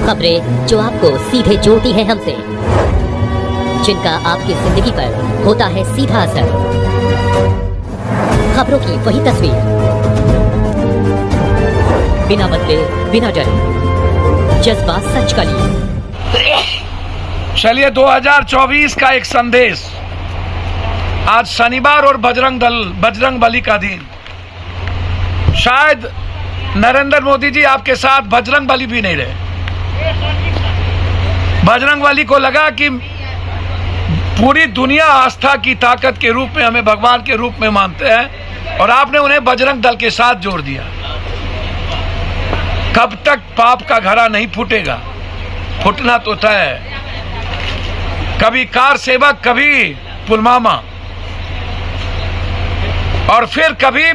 खबरें जो आपको सीधे जोड़ती हैं हमसे, जिनका आपकी जिंदगी पर होता है सीधा असर। खबरों की वही तस्वीर, बिना बदले बिना डरे, जज्बात सच का लिए। चलिए 2024 का एक संदेश। आज शनिवार और बजरंग बली का दिन। शायद नरेंद्र मोदी जी आपके साथ बजरंग बली भी नहीं रहे। बजरंग बली को लगा कि पूरी दुनिया आस्था की ताकत के रूप में हमें भगवान के रूप में मानते हैं, और आपने उन्हें बजरंग दल के साथ जोड़ दिया। कब तक पाप का घड़ा नहीं फूटेगा? फूटना तो तय है। कभी कार सेवक, कभी पुलवामा, और फिर कभी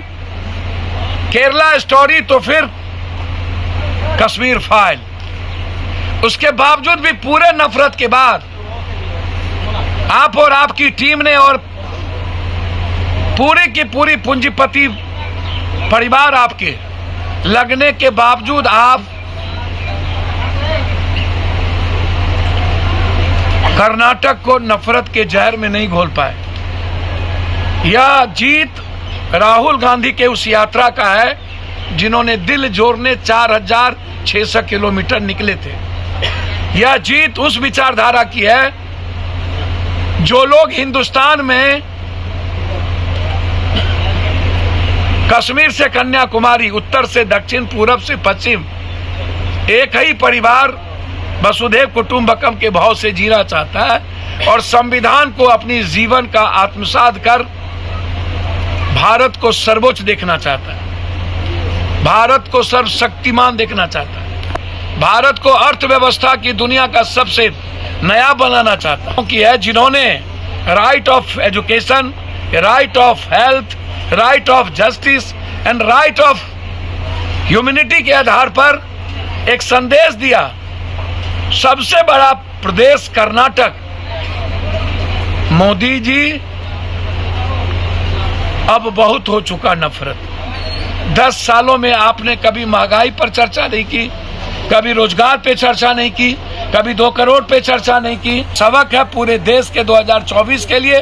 केरला स्टोरी, तो फिर कश्मीर फाइल। उसके बावजूद भी पूरे नफरत के बाद आप और आपकी टीम ने, और पूरी की पूरी पूंजीपति परिवार आपके लगने के बावजूद, आप कर्नाटक को नफरत के जहर में नहीं घोल पाए। यह जीत राहुल गांधी के उस यात्रा का है जिन्होंने दिल जोड़ने 4600 किलोमीटर निकले थे। यह जीत उस विचारधारा की है जो लोग हिंदुस्तान में कश्मीर से कन्याकुमारी, उत्तर से दक्षिण, पूरब से पश्चिम, एक ही परिवार वसुधैव कुटुंबकम के भाव से जीना चाहता है, और संविधान को अपनी जीवन का आत्मसात कर भारत को सर्वोच्च देखना चाहता है, भारत को सर्वशक्तिमान देखना चाहता है, भारत को अर्थव्यवस्था की दुनिया का सबसे नया बनाना चाहता है। क्योंकि है जिन्होंने right of education, right of health, right of justice and right of humanity के आधार पर एक संदेश दिया। सबसे बड़ा प्रदेश कर्नाटक, मोदी जी अब बहुत हो चुका नफरत। 10 सालों में आपने कभी महंगाई पर चर्चा नहीं की, कभी रोजगार पे चर्चा नहीं की, कभी 2 करोड़ पे चर्चा नहीं की। सबक है पूरे देश के 2024 के लिए,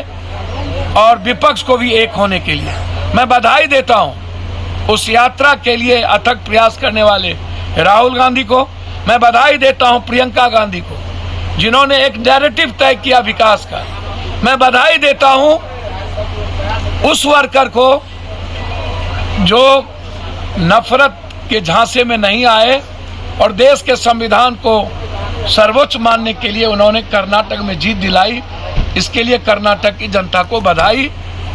और विपक्ष को भी एक होने के लिए। मैं बधाई देता हूं उस यात्रा के लिए अथक प्रयास करने वाले राहुल गांधी को। मैं बधाई देता हूं प्रियंका गांधी को, जिन्होंने एक नैरेटिव तय किया विकास का। मैं बधाई देता हूं उस वर्कर को जो नफरत के झांसे में नहीं आए और देश के संविधान को सर्वोच्च मानने के लिए उन्होंने कर्नाटक में जीत दिलाई। इसके लिए कर्नाटक की जनता को बधाई।